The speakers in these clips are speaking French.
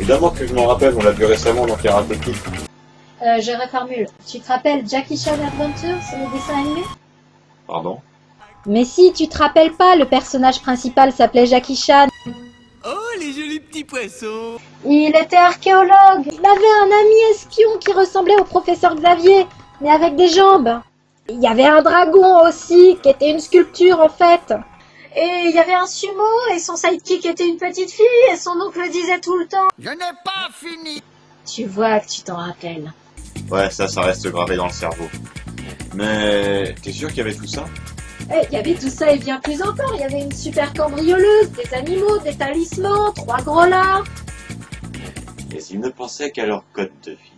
Évidemment que je m'en rappelle, on l'a vu récemment dans Karate Kid. Je reformule. Tu te rappelles Jackie Chan Adventure, c'est le dessin animé? Pardon? Mais si, tu te rappelles pas, le personnage principal s'appelait Jackie Chan. Oh, les jolis petits poissons! Il était archéologue. Il avait un ami espion qui ressemblait au professeur Xavier, mais avec des jambes. Il y avait un dragon aussi, qui était une sculpture en fait. Et il y avait un sumo, et son sidekick était une petite fille, et son oncle le disait tout le temps. Je n'ai pas fini. Tu vois que tu t'en rappelles. Ouais, ça reste gravé dans le cerveau. Mais t'es sûr qu'il y avait tout ça? Il y avait tout ça et bien plus encore. Il y avait une super cambrioleuse, des animaux, des talismans, 3 gros lards. Et s'ils ne pensaient qu'à leur code de vie.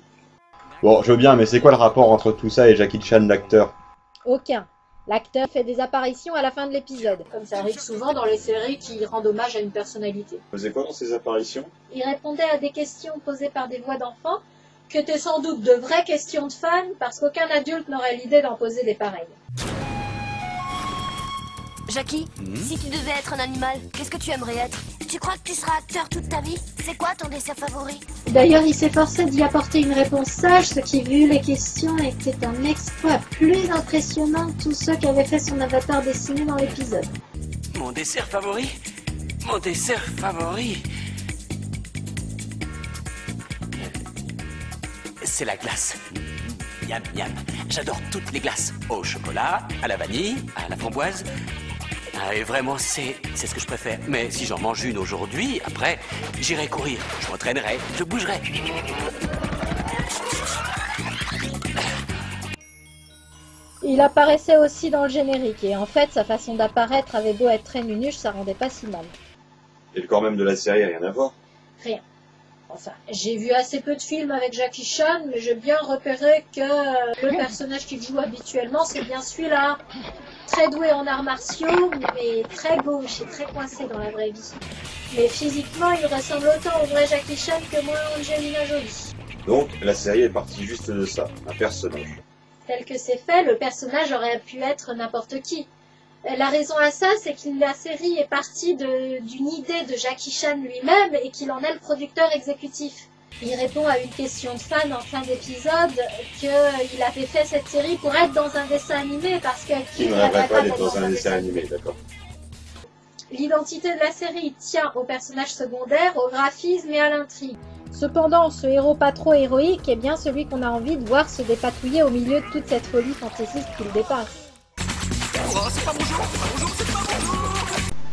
Bon, je veux bien, mais c'est quoi le rapport entre tout ça et Jackie Chan, l'acteur? Aucun. L'acteur fait des apparitions à la fin de l'épisode, comme ça arrive souvent dans les séries qui rendent hommage à une personnalité. Il faisait quoi dans ces apparitions? Il répondait à des questions posées par des voix d'enfants, qui étaient sans doute de vraies questions de fans, parce qu'aucun adulte n'aurait l'idée d'en poser des pareilles. Jackie, si tu devais être un animal, qu'est-ce que tu aimerais être? Tu crois que tu seras acteur toute ta vie? C'est quoi ton dessert favori? D'ailleurs, il s'efforçait d'y apporter une réponse sage, ce qui, vu les questions, était un exploit plus impressionnant que tous ceux qui avaient fait son avatar dessiné dans l'épisode. Mon dessert favori? Mon dessert favori? C'est la glace. Miam, miam. J'adore toutes les glaces. Au chocolat, à la vanille, à la framboise. Ah, et vraiment, c'est ce que je préfère. Mais si j'en mange une aujourd'hui, après, j'irai courir. Je m'entraînerai, je bougerai. Il apparaissait aussi dans le générique, et en fait, sa façon d'apparaître avait beau être très nunuche, ça rendait pas si mal. Et le corps même de la série, rien à voir. Rien. Enfin, j'ai vu assez peu de films avec Jackie Chan, mais j'ai bien repéré que le personnage qu'il joue habituellement, c'est bien celui-là. Très doué en arts martiaux, mais très gauche et très coincé dans la vraie vie. Mais physiquement, il ressemble autant au vrai Jackie Chan que moi à Angelina Jolie. Donc, la série est partie juste de ça, un personnage. Tel que c'est fait, le personnage aurait pu être n'importe qui. La raison à ça, c'est que la série est partie d'une idée de Jackie Chan lui-même et qu'il en est le producteur exécutif. Il répond à une question de fan en fin d'épisode qu'il avait fait cette série pour être dans un dessin animé parce que... Qui ne rêverait pas d'être dans un dessin animé, d'accord. L'identité de la série tient aux personnages secondaires, au graphisme et à l'intrigue. Cependant, ce héros pas trop héroïque est bien celui qu'on a envie de voir se dépatouiller au milieu de toute cette folie fantaisiste qui le dépasse.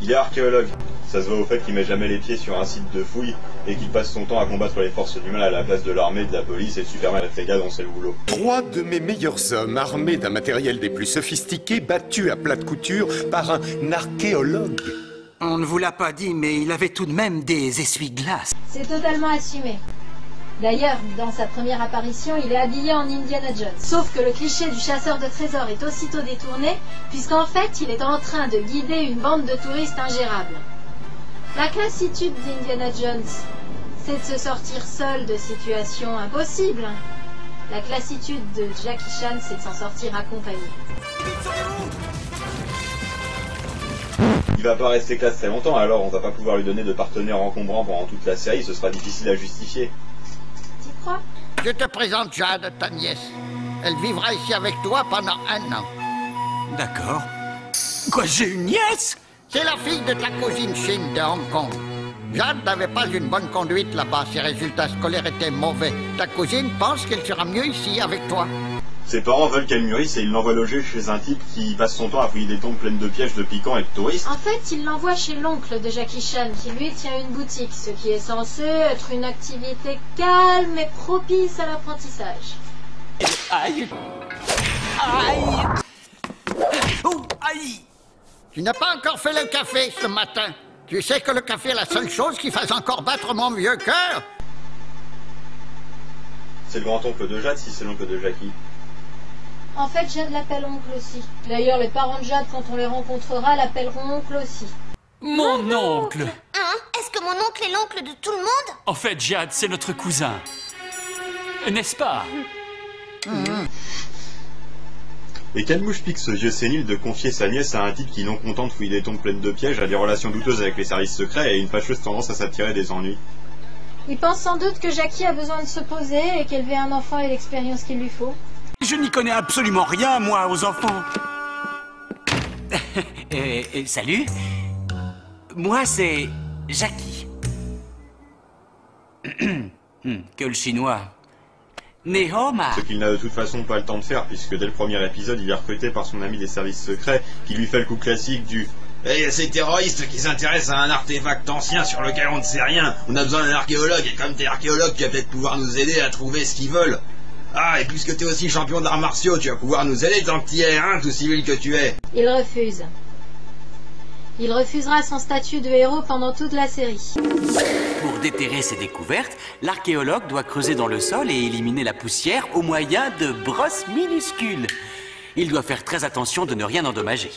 Il est archéologue. Ça se voit au fait qu'il met jamais les pieds sur un site de fouille et qu'il passe son temps à combattre les forces du mal à la place de l'armée, de la police et de Superman et Frégate dans le boulot. 3 de mes meilleurs hommes, armés d'un matériel des plus sophistiqués, battus à plat de couture par un archéologue. On ne vous l'a pas dit, mais il avait tout de même des essuie-glaces. C'est totalement assumé. D'ailleurs, dans sa première apparition, il est habillé en Indiana Jones. Sauf que le cliché du chasseur de trésors est aussitôt détourné, puisqu'en fait, il est en train de guider une bande de touristes ingérables. La classitude d'Indiana Jones, c'est de se sortir seul de situations impossibles. La classitude de Jackie Chan, c'est de s'en sortir accompagné. Il va pas rester classe très longtemps, alors on va pas pouvoir lui donner de partenaire encombrant pendant toute la série, ce sera difficile à justifier. Tu crois? Je te présente Jade, ta nièce. Elle vivra ici avec toi pendant 1 an. D'accord. Quoi, j'ai une nièce? C'est la fille de ta cousine Shin de Hong Kong. Jade n'avait pas une bonne conduite là-bas, ses résultats scolaires étaient mauvais. Ta cousine pense qu'elle sera mieux ici avec toi. Ses parents veulent qu'elle mûrisse et ils l'envoient loger chez un type qui passe son temps à fouiller des tombes pleines de pièges de piquants et de touristes. En fait, il l'envoie chez l'oncle de Jackie Chan, qui lui tient une boutique, ce qui est censé être une activité calme et propice à l'apprentissage. Aïe! Aïe! Oh, aïe! Tu n'as pas encore fait le café ce matin. Tu sais que le café est la seule chose qui fasse encore battre mon vieux cœur. C'est le grand-oncle de Jade si c'est l'oncle de Jackie. En fait, Jade l'appelle oncle aussi. D'ailleurs, les parents de Jade, quand on les rencontrera, l'appelleront oncle aussi. Mon oncle! Hein? Est-ce que mon oncle est l'oncle de tout le monde? En fait, Jade, c'est notre cousin. N'est-ce pas? Et quelle mouche pique ce vieux sénile de confier sa nièce à un type qui, non content de fouiller des tombes pleines de pièges, a des relations douteuses avec les services secrets et une fâcheuse tendance à s'attirer des ennuis? Il pense sans doute que Jackie a besoin de se poser et qu'élever un enfant est l'expérience qu'il lui faut. Je n'y connais absolument rien, moi, aux enfants. Salut. Moi, c'est Jackie. Que le chinois. Nehoma. Ce qu'il n'a de toute façon pas le temps de faire, puisque dès le premier épisode, il est recruté par son ami des services secrets, qui lui fait le coup classique du « Hey, ces terroristes qui s'intéressent à un artefact ancien sur lequel on ne sait rien, on a besoin d'un archéologue, et comme t'es archéologue, tu vas peut-être pouvoir nous aider à trouver ce qu'ils veulent. Ah, et puisque t'es aussi champion d'arts martiaux, tu vas pouvoir nous aider tant que t'y es, hein, tout civil que tu es. » Il refuse. Il refusera son statut de héros pendant toute la série. Pour déterrer ses découvertes, l'archéologue doit creuser dans le sol et éliminer la poussière au moyen de brosses minuscules. Il doit faire très attention de ne rien endommager.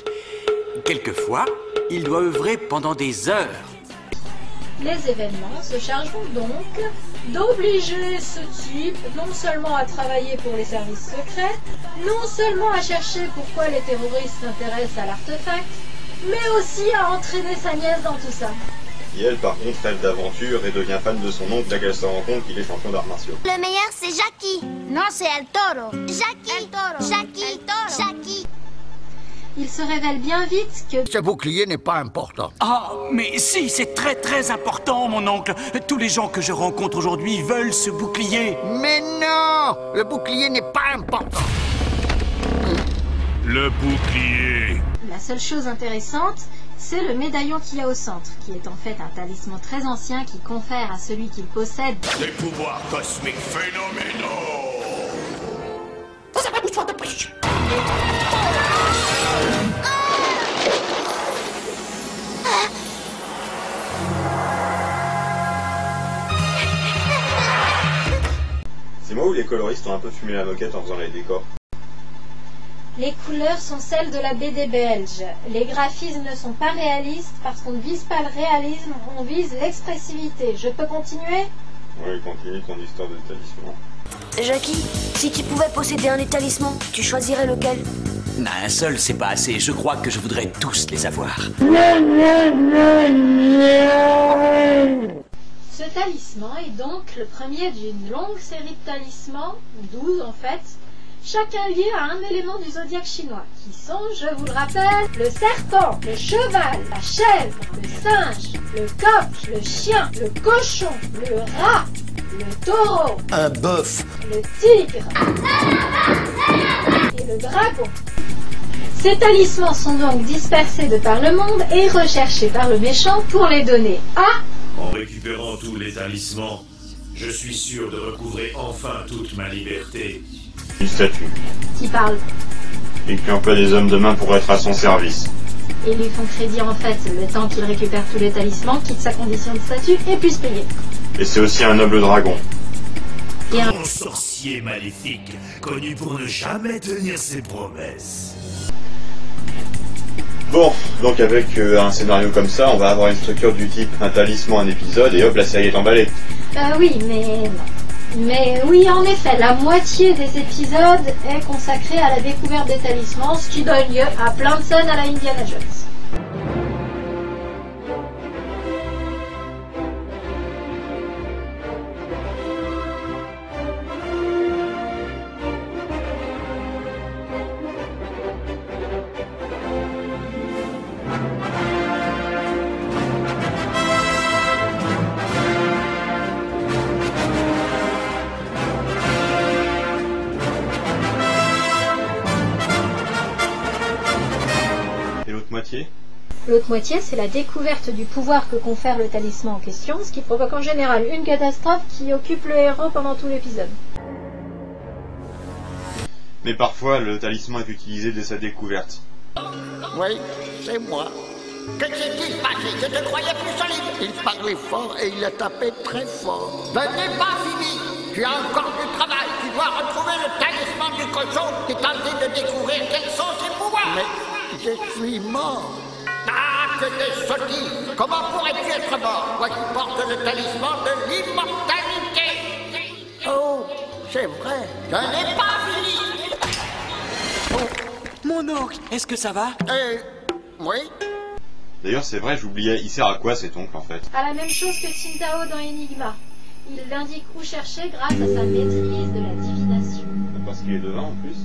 Quelquefois, il doit œuvrer pendant des heures. Les événements se chargeront donc d'obliger ce type non seulement à travailler pour les services secrets, non seulement à chercher pourquoi les terroristes s'intéressent à l'artefact, mais aussi à entraîner sa nièce dans tout ça. Et elle, par contre, rêve d'aventure et devient fan de son oncle dès qu'elle se rend compte qu'il est champion d'arts martiaux. Le meilleur, c'est Jackie. Non, c'est El Toro. Jackie. El Toro. Jackie. El Toro. Jackie. Il se révèle bien vite que... Ce bouclier n'est pas important. Ah, mais si, c'est très très important, mon oncle. Tous les gens que je rencontre aujourd'hui veulent ce bouclier. Mais non! Le bouclier n'est pas important. Le bouclier. La seule chose intéressante, c'est le médaillon qu'il y a au centre, qui est en fait un talisman très ancien qui confère à celui qui le possède Des pouvoirs cosmiques phénoménaux. C'est moi où les coloristes ont un peu fumé la moquette en faisant les décors. Les couleurs sont celles de la BD belge. Les graphismes ne sont pas réalistes parce qu'on ne vise pas le réalisme, on vise l'expressivité. Je peux continuer ? Oui, continue ton histoire de talisman. Jackie, si tu pouvais posséder un des talismans, tu choisirais lequel? Un seul, c'est pas assez. Je crois que je voudrais tous les avoir. Ce talisman est donc le premier d'une longue série de talismans, 12 en fait, chacun lié à un élément du zodiaque chinois, qui sont, je vous le rappelle, le serpent, le cheval, la chèvre, le singe, le coq, le chien, le cochon, le rat, le taureau, Un bœuf. le tigre et le dragon. Ces talismans sont donc dispersés de par le monde et recherchés par le méchant pour les donner à... En récupérant tous les talismans, je suis sûr de recouvrer enfin toute ma liberté. Une statue. qui parle. Et qui emploie des hommes de main pour être à son service. Et lui font crédit en fait le temps qu'il récupère tous les talismans, quitte sa condition de statut et puisse payer. Et c'est aussi un noble dragon. Et un... Un sorcier maléfique, connu pour ne jamais tenir ses promesses. Bon, donc avec un scénario comme ça, on va avoir une structure du type un talisman, un épisode, et hop, la série est emballée. oui, mais... Mais oui, en effet, la moitié des épisodes est consacrée à la découverte des talismans, ce qui donne lieu à plein de scènes à la Indiana Jones. L'autre moitié, c'est la découverte du pouvoir que confère le talisman en question, ce qui provoque en général une catastrophe qui occupe le héros pendant tout l'épisode. Mais parfois, le talisman est utilisé dès sa découverte. Oui, c'est moi. Que s'est-il passé? Je te croyais plus solide. Il parlait fort et il a tapé très fort. Ce n'est pas fini. Tu as encore du travail. Tu dois retrouver le talisman du cochon et tenter de découvrir quels sont ses pouvoirs. Mais je suis mort. Ah, que des sottises! Comment pourrais-tu être mort, toi qui portes le talisman de l'immortalité? Oh, c'est vrai, je n'ai pas fini! Mon oncle, est-ce que ça va? Oui? D'ailleurs, c'est vrai, j'oubliais, il sert à quoi cet oncle en fait? À la même chose que Tsingtao dans Enigma. Il indique où chercher grâce à sa maîtrise de la divination. Parce qu'il est devin en plus.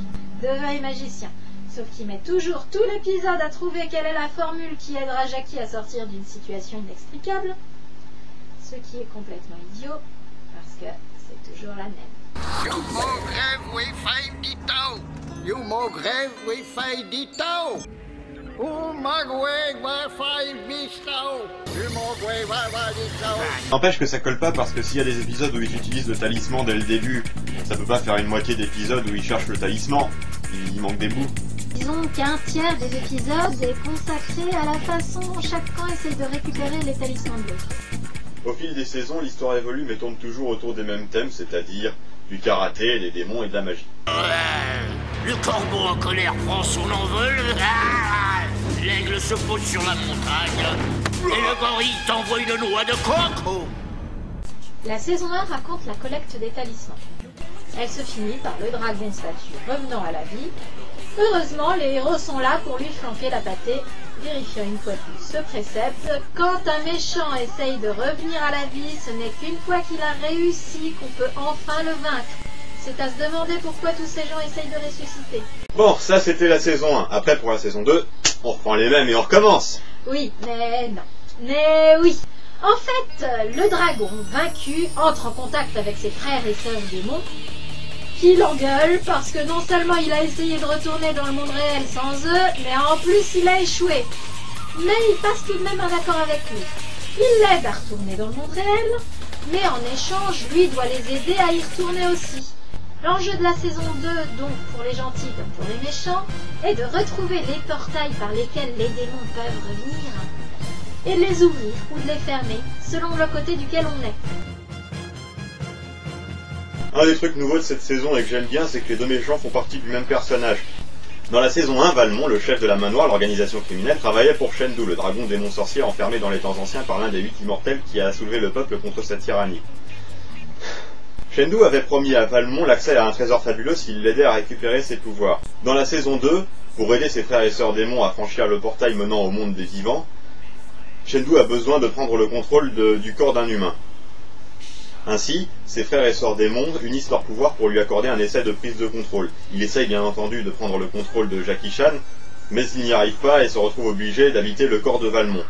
Devin et magicien. Sauf qu'il met toujours tout l'épisode à trouver quelle est la formule qui aidera Jackie à sortir d'une situation inextricable. Ce qui est complètement idiot, parce que c'est toujours la même. You more grave we find dito. You more grave we find dito. Oh my way we find dito. You more grave we find dito. N'empêche que ça colle pas parce que s'il y a des épisodes où ils utilisent le talisman dès le début, ça peut pas faire une moitié d'épisodes où ils cherchent le talisman. Il manque des bouts. Disons qu'un tiers des épisodes est consacré à la façon dont chaque camp essaye de récupérer les talismans de l'autre. Au fil des saisons, l'histoire évolue mais tourne toujours autour des mêmes thèmes, c'est-à-dire du karaté, des démons et de la magie. Le corbeau en colère prend son envol. L'aigle se pose sur la montagne. Et le gorille t'envoie une noix de coco. La saison 1 raconte la collecte des talismans. Elle se finit par le dragon statue revenant à la vie. Heureusement, les héros sont là pour lui flanquer la pâtée, vérifiant une fois de plus ce précepte. Quand un méchant essaye de revenir à la vie, ce n'est qu'une fois qu'il a réussi qu'on peut enfin le vaincre. C'est à se demander pourquoi tous ces gens essayent de ressusciter. Bon, ça c'était la saison 1. Après, pour la saison 2, on reprend les mêmes et on recommence. Oui, mais non. Mais oui. En fait, le dragon vaincu entre en contact avec ses frères et sœurs démons, qui l'engueule parce que non seulement il a essayé de retourner dans le monde réel sans eux, mais en plus il a échoué. Mais il passe tout de même un accord avec lui. Il l'aide à retourner dans le monde réel, mais en échange, lui doit les aider à y retourner aussi. L'enjeu de la saison 2, donc pour les gentils comme pour les méchants, est de retrouver les portails par lesquels les démons peuvent revenir, et de les ouvrir ou de les fermer, selon le côté duquel on est. Un des trucs nouveaux de cette saison et que j'aime bien, c'est que les deux méchants font partie du même personnage. Dans la saison 1, Valmont, le chef de la Main Noire, l'organisation criminelle, travaillait pour Shendu, le dragon démon sorcier enfermé dans les temps anciens par l'un des 8 immortels qui a soulevé le peuple contre sa tyrannie. Shendu avait promis à Valmont l'accès à un trésor fabuleux s'il l'aidait à récupérer ses pouvoirs. Dans la saison 2, pour aider ses frères et sœurs démons à franchir le portail menant au monde des vivants, Shendu a besoin de prendre le contrôle du corps d'un humain. Ainsi, ses frères et sœurs démons unissent leurs pouvoirs pour lui accorder un essai de prise de contrôle. Il essaye bien entendu de prendre le contrôle de Jackie Chan, mais il n'y arrive pas et se retrouve obligé d'habiter le corps de Valmont.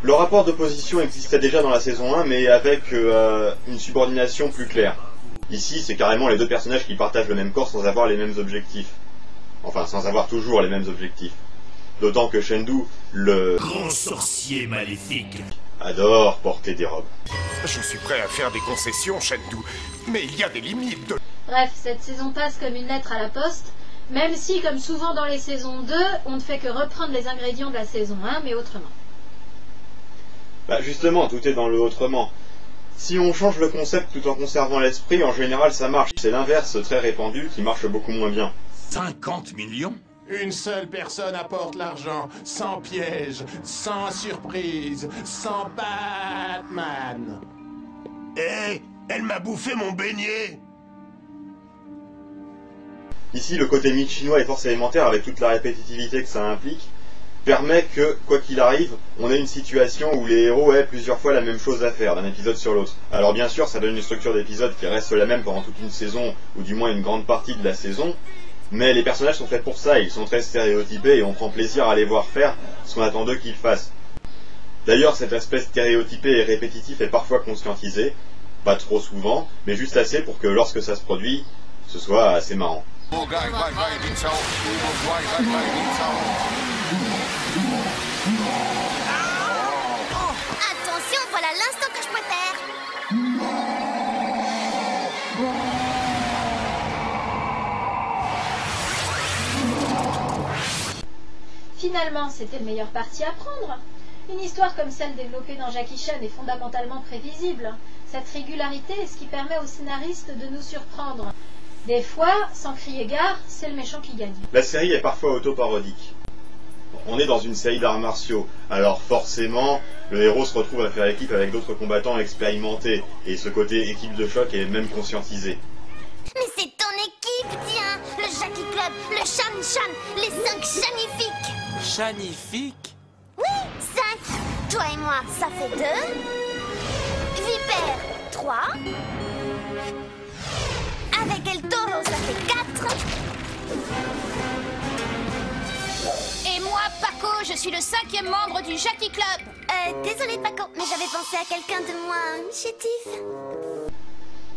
Le rapport d'opposition existait déjà dans la saison 1, mais avec une subordination plus claire. Ici, c'est carrément les deux personnages qui partagent le même corps sans avoir les mêmes objectifs. Enfin, sans avoir toujours les mêmes objectifs. D'autant que Shendu, le grand sorcier maléfique, adore porter des robes. Je suis prêt à faire des concessions, Shendu, mais il y a des limites. Bref, cette saison passe comme une lettre à la poste, même si, comme souvent dans les saisons 2, on ne fait que reprendre les ingrédients de la saison 1, mais autrement. Bah justement, tout est dans le autrement. Si on change le concept tout en conservant l'esprit, en général ça marche. C'est l'inverse très répandu qui marche beaucoup moins bien. 50 millions? Une seule personne apporte l'argent, sans piège, sans surprise, sans Batman. Hé, elle m'a bouffé mon beignet. Ici, le côté mythe chinois et force élémentaire, avec toute la répétitivité que ça implique, permet que, quoi qu'il arrive, on ait une situation où les héros aient plusieurs fois la même chose à faire, d'un épisode sur l'autre. Alors bien sûr, ça donne une structure d'épisode qui reste la même pendant toute une saison, ou du moins une grande partie de la saison, mais les personnages sont faits pour ça, ils sont très stéréotypés et on prend plaisir à les voir faire ce qu'on attend d'eux qu'ils fassent. D'ailleurs, cet aspect stéréotypé et répétitif est parfois conscientisé, pas trop souvent, mais juste assez pour que lorsque ça se produit, ce soit assez marrant. Attention, voilà l'instant que je préfère. Finalement, c'était le meilleur parti à prendre. Une histoire comme celle développée dans Jackie Chan est fondamentalement prévisible. Cette régularité est ce qui permet aux scénaristes de nous surprendre. Des fois, sans crier gare, c'est le méchant qui gagne. La série est parfois auto-parodique. On est dans une série d'arts martiaux, alors forcément, le héros se retrouve à faire équipe avec d'autres combattants expérimentés, et ce côté équipe de choc est même conscientisé. Mais c'est le Shan Shan, les 5 chanifiques. Chanifique? Oui, 5. Toi et moi, ça fait 2. Vipère, 3. Avec El Toro, ça fait 4. Et moi, Paco, je suis le 5e membre du Jackie Club. Désolé Paco, mais j'avais pensé à quelqu'un de moins chétif.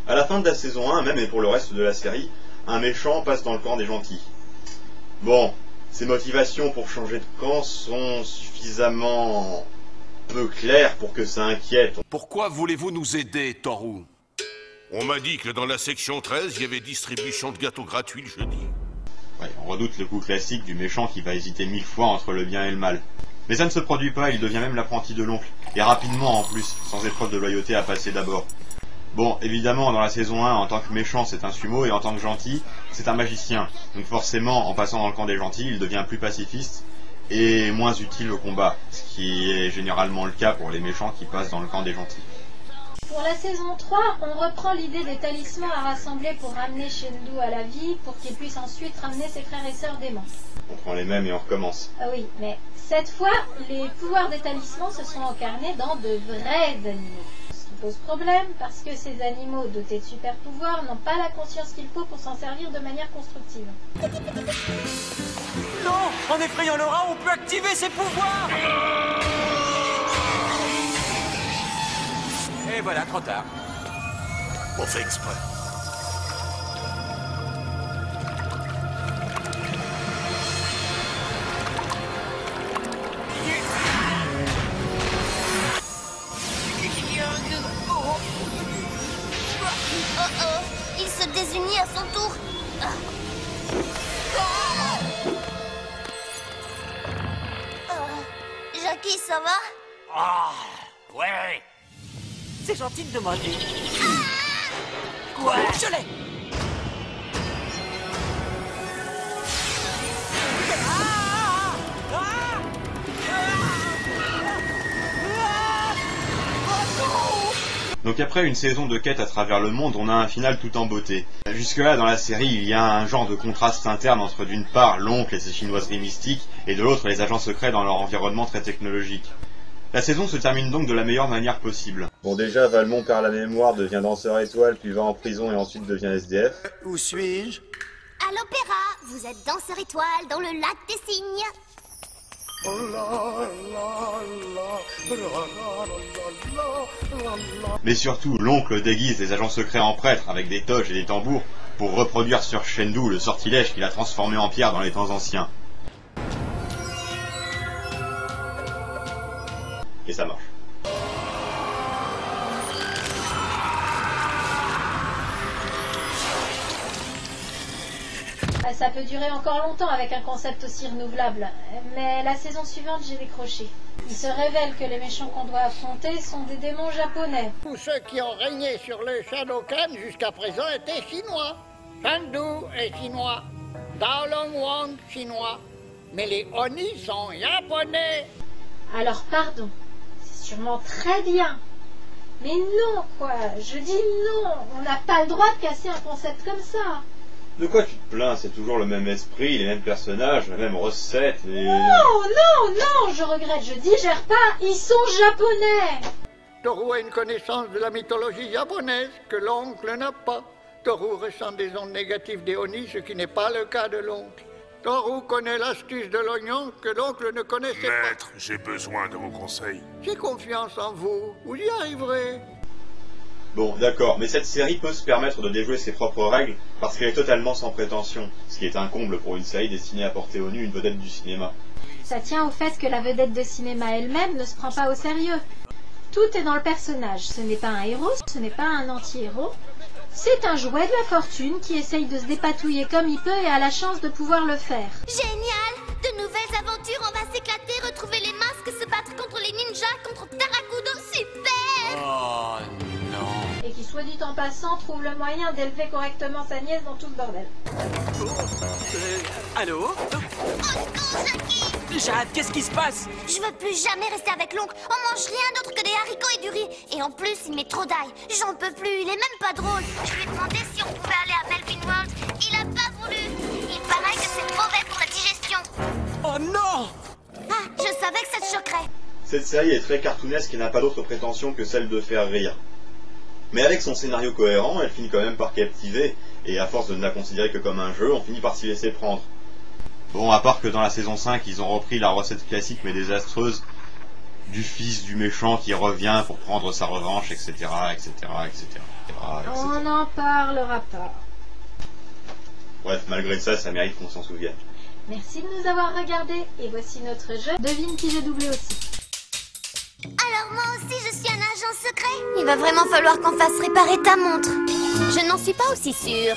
À la fin de la saison 1, même et pour le reste de la série, un méchant passe dans le camp des gentils. Bon, ses motivations pour changer de camp sont suffisamment peu claires pour que ça inquiète. Pourquoi voulez-vous nous aider, Toru? On m'a dit que dans la section 13, il y avait distribution de gâteaux gratuits le jeudi. Ouais, on redoute le coup classique du méchant qui va hésiter 1000 fois entre le bien et le mal. Mais ça ne se produit pas, il devient même l'apprenti de l'oncle. Et rapidement en plus, sans épreuve de loyauté à passer d'abord. Bon, évidemment, dans la saison 1, en tant que méchant, c'est un sumo, et en tant que gentil, c'est un magicien. Donc forcément, en passant dans le camp des gentils, il devient plus pacifiste et moins utile au combat, ce qui est généralement le cas pour les méchants qui passent dans le camp des gentils. Pour la saison 3, on reprend l'idée des talismans à rassembler pour ramener Shendu à la vie, pour qu'il puisse ensuite ramener ses frères et sœurs démons. On prend les mêmes et on recommence. Ah oui, mais cette fois, les pouvoirs des talismans se sont incarnés dans de vrais animaux. Ce qui pose problème, parce que ces animaux dotés de super pouvoirs n'ont pas la conscience qu'il faut pour s'en servir de manière constructive. Non! En effrayant Laura, on peut activer ses pouvoirs! Et voilà, trop tard. On fait exprès. Il se désunit à son tour. Jackie, ça va? Ah, ouais. C'est gentil de demander. Quoi? Je l'ai! Donc après une saison de quête à travers le monde, on a un final tout en beauté. Jusque-là, dans la série, il y a un genre de contraste interne entre d'une part l'oncle et ses chinoiseries mystiques, et de l'autre les agents secrets dans leur environnement très technologique. La saison se termine donc de la meilleure manière possible. Bon, déjà, Valmont perd la mémoire, devient danseur étoile, puis va en prison et ensuite devient SDF. Où suis-je? À l'opéra, vous êtes danseur étoile dans le lac des cygnes. Mais surtout, l'oncle déguise les agents secrets en prêtres avec des toges et des tambours pour reproduire sur Shendu le sortilège qu'il a transformé en pierre dans les temps anciens. Et ça marche. Ça peut durer encore longtemps avec un concept aussi renouvelable, mais la saison suivante j'ai décroché. Il se révèle que les méchants qu'on doit affronter sont des démons japonais. Tous ceux qui ont régné sur le Shadowcan jusqu'à présent étaient chinois. Shendu est chinois, Daolong Wang chinois, mais les Oni sont japonais. Alors pardon, c'est sûrement très bien. Mais non quoi, je dis non, on n'a pas le droit de casser un concept comme ça. De quoi tu te plains? C'est toujours le même esprit, les mêmes personnages, la même recette et... Non, je regrette, je digère pas, ils sont japonais. Toru a une connaissance de la mythologie japonaise que l'oncle n'a pas. Toru ressent des ondes négatives des Oni, ce qui n'est pas le cas de l'oncle. Toru connaît l'astuce de l'oignon que l'oncle ne connaissait pas. Maître, j'ai besoin de vos conseils. J'ai confiance en vous, vous y arriverez. Bon, d'accord, mais cette série peut se permettre de déjouer ses propres règles parce qu'elle est totalement sans prétention, ce qui est un comble pour une série destinée à porter au nu une vedette du cinéma. Ça tient au fait que la vedette de cinéma elle-même ne se prend pas au sérieux. Tout est dans le personnage, ce n'est pas un héros, ce n'est pas un anti-héros. C'est un jouet de la fortune qui essaye de se dépatouiller comme il peut et a la chance de pouvoir le faire. Génial! De nouvelles aventures, on va s'éclater, retrouver les masques, se battre contre les ninjas, contre Tarakudo, super! Oh non! Et qui, soit dit en passant, trouve le moyen d'élever correctement sa nièce dans tout ce bordel. Allô? Jade, qu'est-ce qui se passe? Je veux plus jamais rester avec l'oncle. On mange rien d'autre que des haricots et du riz. Et en plus, il met trop d'ail. J'en peux plus, il est même pas drôle. Je lui ai demandé si on pouvait aller à Melvin World. Il a pas voulu. Il paraît que Cette série est très cartoonesque et n'a pas d'autre prétention que celle de faire rire. Mais avec son scénario cohérent, elle finit quand même par captiver, et à force de ne la considérer que comme un jeu, on finit par s'y laisser prendre. Bon, à part que dans la saison 5, ils ont repris la recette classique mais désastreuse du fils du méchant qui revient pour prendre sa revanche, etc., etc., etc., etc. On n'en parlera pas. Bref, malgré ça, ça mérite qu'on s'en souvienne. Merci de nous avoir regardés, et voici notre jeu. Devine qui j'ai doublé aussi. Alors moi aussi je suis un agent secret. Il va vraiment falloir qu'on fasse réparer ta montre. Je n'en suis pas aussi sûre.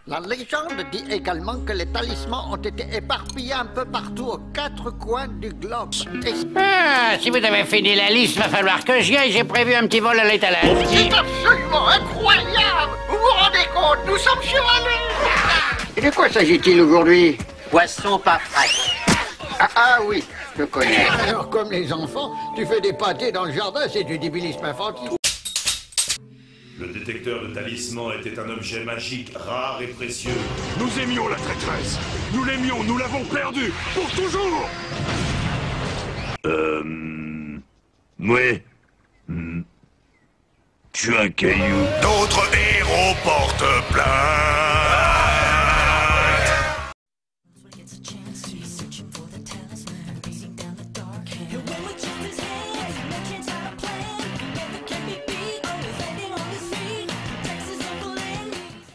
La légende dit également que les talismans ont été éparpillés un peu partout aux 4 coins du globe. Si vous avez fini la liste, va falloir que j'y aille. J'ai prévu un petit vol à l'étalage. C'est absolument incroyable. Vous vous rendez compte, nous sommes sur la Lune. Et de quoi s'agit-il aujourd'hui? Poisson pas frais. Ah oui, je connais. Alors comme les enfants, tu fais des pâtés dans le jardin, c'est du débilisme infantile. Le détecteur de talisman était un objet magique, rare et précieux. Nous aimions la traîtresse. Nous l'aimions, nous l'avons perdue. Pour toujours. Ouais. Tu as un caillou. D'autres héros portent plainte.